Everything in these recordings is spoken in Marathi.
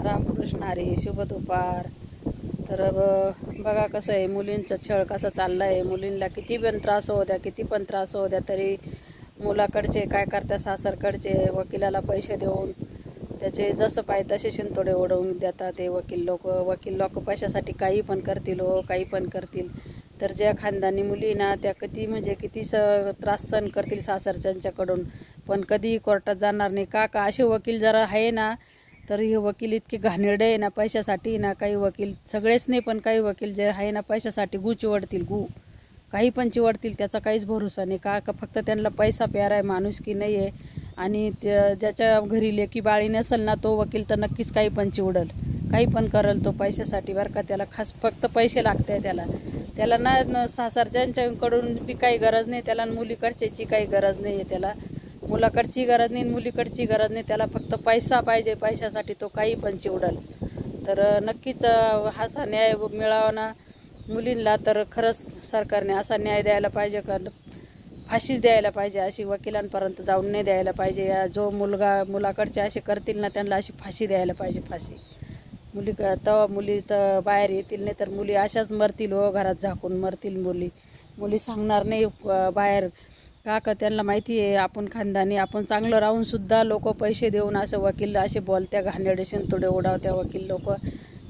रामकृष्ण हरी, शुभ दुपार. तर बघा कसं आहे, मुलींचा छळ कसा चालला आहे. मुलींना किती पण त्रास होऊ द्या, किती पण त्रास होऊ द्या, तरी मुलाकडचे काय करतात, सासरकडचे वकिलाला पैसे देऊन त्याचे जसं पाहिजे तसे शिंतोडे उडवून देतात ते वकील लोक पैशासाठी काही पण करतील हो, काही पण करतील. तर ज्या खानदानी मुली ना त्या किती त्रास सहन करतील सासरच्यांच्याकडून, पण कधी कोर्टात जाणार नाही का असे वकील जरा आहे ना. तर हे वकील इतके घाणेरडे आहे ना, पैशासाठी ना. काही वकील, सगळेच नाही पण काही वकील जे आहे ना पैशासाठी चिवडतील, काही पण चिवडतील. त्याचा काहीच भरोसा नाही का फक्त त्यांना पैसा प्यारा आहे, माणुसकी नाही आहे. आणि ज्याच्या घरी लेकी बाळी नसेल ना तो वकील तर नक्कीच काही पण चिवडल, काही पण करल तो पैशासाठी बरं का. त्याला खास फक्त पैसे लागते, त्याला ना सासरच्यांच्याकडून बी काही गरज नाही, त्याला मुलीकडच्याची काही गरज नाही आहे, त्याला मुलाकडची गरज नाही, मुलीकडची गरज नाही. त्याला फक्त पैसा पाहिजे, पैशासाठी तो काही पण चिवडल. तर नक्कीच असा न्याय मिळावा ना मुलींना. तर खरंच सरकारने असा न्याय द्यायला पाहिजे का, फाशीच द्यायला पाहिजे. अशी वकिलांपर्यंत जाऊन नाही द्यायला पाहिजे. जो मुलाकडचे असे करतील ना त्यांना अशी फाशी द्यायला पाहिजे, फाशी. मुली तर बाहेर येतील, नाही तर मुली अशाच मरतील हो, घरात झाकून मरतील मुली सांगणार नाही बाहेर का त्यांना माहिती आहे आपण खानदानी, आपण चांगलं राहून सुद्धा लोक पैसे देऊन असं वकील असे बोलत्या, घाणेरडे शिंतोडे उडावत्या वकील लोक.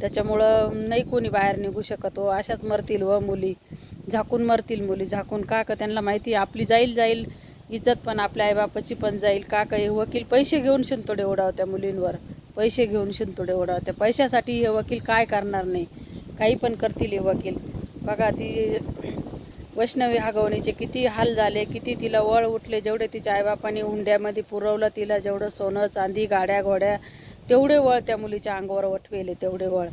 त्याच्यामुळं नाही कोणी बाहेर निघू शकत हो, अशाच मरतील व मुली, झाकून मरतील मुली, झाकून का त्यांना माहिती आहे आपली जाईल इज्जत, पण आपल्या आईबापाची पण जाईल का हे वकील पैसे घेऊन शिंतोडे उडावत्या मुलींवर, पैसे घेऊन शिंतोडे उडावत्या. पैशासाठी हे वकील काय करणार नाही, काही पण करतील हे वकील. बघा ती वैष्णवी हगवणीचे किती हाल झाले, किती तिला वळ उठले, जेवढे तिच्या आईबापांनी हुंड्यामध्ये पुरवलं तिला, जेवढं सोनं चांदी गाड्या घोड्या तेवढे वळ त्या मुलीच्या अंगावर वठवेले, तेवढे वळ.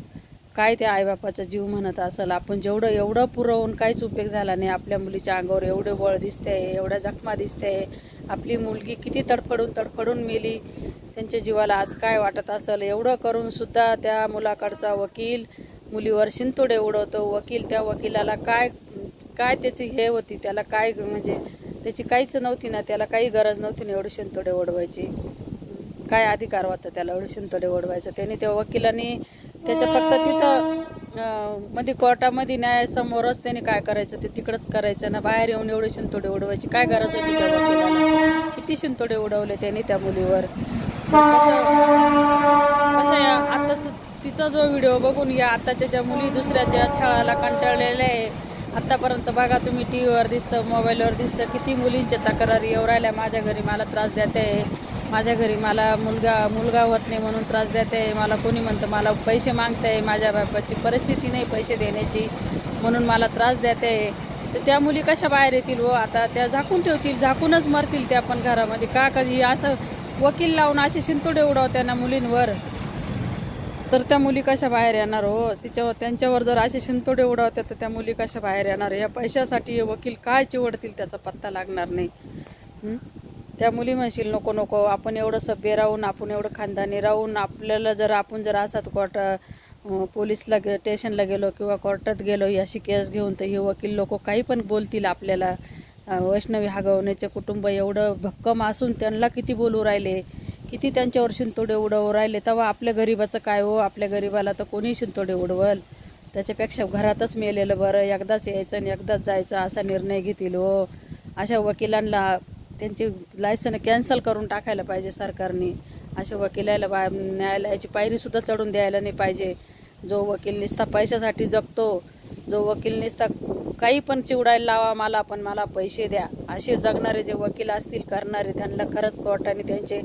काय त्या आईबापाचा जीव म्हणत असेल. आपण एवढं पुरवून काहीच उपयोग झाला नाही. आपल्या मुलीच्या अंगावर एवढे वळ दिसते, एवढ्या जखमा दिसते. आपली मुलगी किती तडफडून मेली, त्यांच्या जीवाला आज काय वाटत असेल. एवढं करून सुद्धा त्या मुलाकडचा वकील मुलीवर शिंतोडे उडवतो. त्या वकिलाला काय त्याची हे होती, त्याला काय म्हणजे त्याची काहीच नव्हती ना, त्याला काही गरज नव्हती ना एवढे शिंतोडे उडवायची. काय अधिकार होता त्याला एवढे शिंतोडे उडवायचा. त्याने त्या वकिलांनी त्याच्या फक्त तिथं मध्ये कोर्टामध्ये न्यायासमोरच त्याने काय करायचं ते तिकडंच करायचं ना, बाहेर येऊन एवढे शिंतोडे उडवायची काय गरज होती त्या वकिलाला. किती शिंतोडे उडवले त्याने त्या मुलीवर. कसं आताच तिचा जो व्हिडिओ बघून या आताच्या ज्या मुली दुसऱ्याच्या छळाला कंटाळलेल्या आहे. आत्तापर्यंत बघा तुम्ही टी व्हीवर दिसतं, मोबाईलवर दिसतं, किती मुलींच्या तक्रारी येऊ राहिल्या. माझ्या घरी मला त्रास देते, माझ्या घरी मला मुलगा होत नाही म्हणून त्रास देते, मला कोणी म्हणतं मला पैसे मागते, माझ्या बापाची परिस्थिती नाही पैसे देण्याची म्हणून मला त्रास देते. तर त्या मुली कशा बाहेर येतील हो. आता त्या झाकून ठेवतील, झाकूनच मरतील त्या पण घरामध्ये का. कधी असं वकील लावून असे शिंतोडे उडवत्या ना मुलींवर, तर त्या मुली कशा बाहेर येणार हो. त्यांच्यावर जर असे शिंतोडे उडवतात तर त्या मुली कशा बाहेर येणार. या पैशासाठी हे वकील काय चिवडतील त्याचा पत्ता लागणार नाही. त्या मुली म्हणशील नको आपण एवढं सभ्य राहून, आपण एवढं खानदानी राहून, आपण जर असाच पोलीसला स्टेशनला गेलो किंवा कोर्टात गेलो अशी केस घेऊन, तर हे वकील लोक काही पण बोलतील आपल्याला. वैष्णवी हगवण्याचे कुटुंब एवढं भक्कम असून त्यांना किती बोलू राहिले, किती त्यांच्यावर शिंतोडे उडवू राहिले. तेव्हा आपल्या गरीबाचं काय हो. आपल्या गरीबाला तर कोणी शिंतोडे उडवल. त्याच्यापेक्षा घरातच मेलेलं बरं, एकदाच यायचं आणि एकदाच जायचं असा निर्णय घेतील हो. अशा वकिलांना त्यांची लायसन कॅन्सल करून टाकायला पाहिजे सरकारने. अशा वकिलाला न्यायालयाची पायरीसुद्धा चढून द्यायला नाही पाहिजे. जो वकील नुसता पैशासाठी जगतो, जो वकील नुसता काही पण चिवडायला लावा मला पैसे द्या, असे जगणारे जे वकील असतील करणारे, त्यांना खरंच कोर्टाने त्यांचे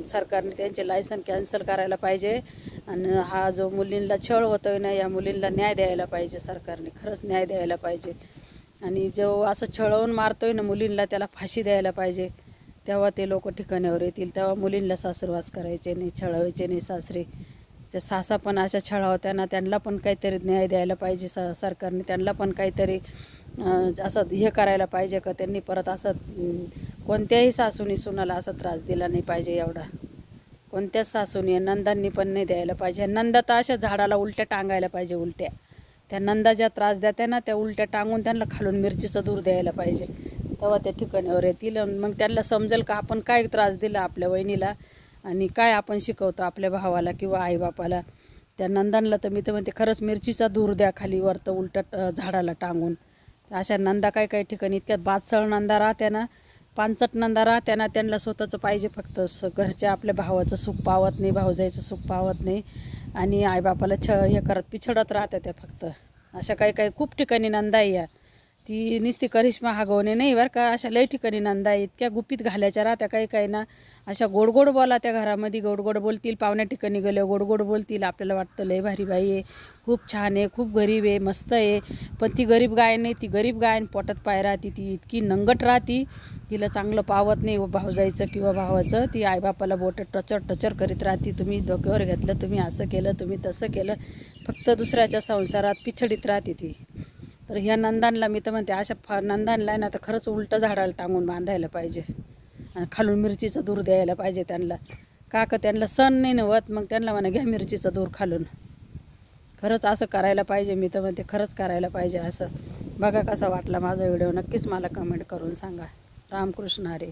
सरकारने त्यांचे लायसन कॅन्सल करायला पाहिजे. आणि हा जो मुलींना छळ होतोय ना, या मुलींना न्याय द्यायला पाहिजे सरकारने, खरंच न्याय द्यायला पाहिजे. आणि जो असं छळवून मारतोय ना मुलींना त्याला फाशी द्यायला पाहिजे. तेव्हा ते लोक ठिकाण्यावर येतील, तेव्हा मुलींना सासरवास करायचे नाही, छळवायचे नाही सासरे. त्या सासा पण अशा छळावत्या ना, त्यांना पण काहीतरी न्याय द्यायला पाहिजे सरकारने. त्यांना पण काहीतरी असं हे करायला पाहिजे का त्यांनी परत असं कोणत्याही सासूनी सुनाला असा त्रास दिला नाही पाहिजे एवढा. कोणत्याच सासूनी, नंदांनी पण नाही द्यायला पाहिजे. नंदा तर अशा झाडाला उलट्या टांगायला पाहिजे, उलट्या. त्या नंदा ज्या त्रास देत्या ना त्या उलट्या टांगून त्यांना खालून मिरचीचं दूर द्यायला पाहिजे. तेव्हा त्या ठिकाणावर येतील, मग त्यांना समजेल का आपण काय त्रास दिला आपल्या वहिनीला आणि काय आपण शिकवतो आपल्या भावाला किंवा आईबापाला. त्या नंदांना तर मी तर म्हणते खरंच मिरचीचा दूर द्या खाली वरतं उलट झाडाला टांगून. अशा नंदा काही ठिकाणी इतक्यात बादसळ नंदा राहत्या ना, पानचट नंदा राहत्या ना, त्यांना स्वतःचं पाहिजे फक्त. घरच्या आपल्या भावाचं सुख पावत नाही, भाऊजाईचं सुख पावत नाही आणि आईबापाला हे करत पिछडत राहत्या त्या फक्त. अशा काही खूप ठिकाणी नंदा आहे या. ती नुसती करिश्मा हागवणे नाही बरं का, अशा लई ठिकाणी नंदा आहे. इतक्या गुपित घालायच्या राहत्या काही ना, अशा गोड बोला त्या घरामध्ये, गोड बोलतील. पाहुण्या ठिकाणी गेले गोड बोलतील. आपल्याला वाटतं लई भारी बाई आहे, खूप छान आहे, खूप गरीब आहे, मस्त आहे. पण ती गरीब गाय नाही, ती गरीब गाय पोटात पाय राहते. ती इतकी नंगट राहती, तिला चांगलं पावत नाही भाऊजाईचं किंवा भावाचं. ती आईबापाला बोटं टचर करीत राहते. तुम्ही डोक्यावर घेतलं, तुम्ही असं केलं, तुम्ही तसं केलं, फक्त दुसऱ्याच्या संसारात पिछडीत राहते ती. तर ह्या नंदांना मी तर म्हणते अशा नंदांना ना तर खरंच उलटं झाडाला टांगून बांधायला पाहिजे आणि खालून मिरचीचं दूर द्यायला पाहिजे त्यांना. का त्यांना सण नाही नव्हत, मग त्यांना म्हणा घ्या मिरचीचं दूर खालून. खरंच असं करायला पाहिजे, मी तर म्हणते खरंच करायला पाहिजे असं. बघा कसा वाटला माझा व्हिडिओ, नक्कीच मला कमेंट करून सांगा. रामकृष्ण हरी.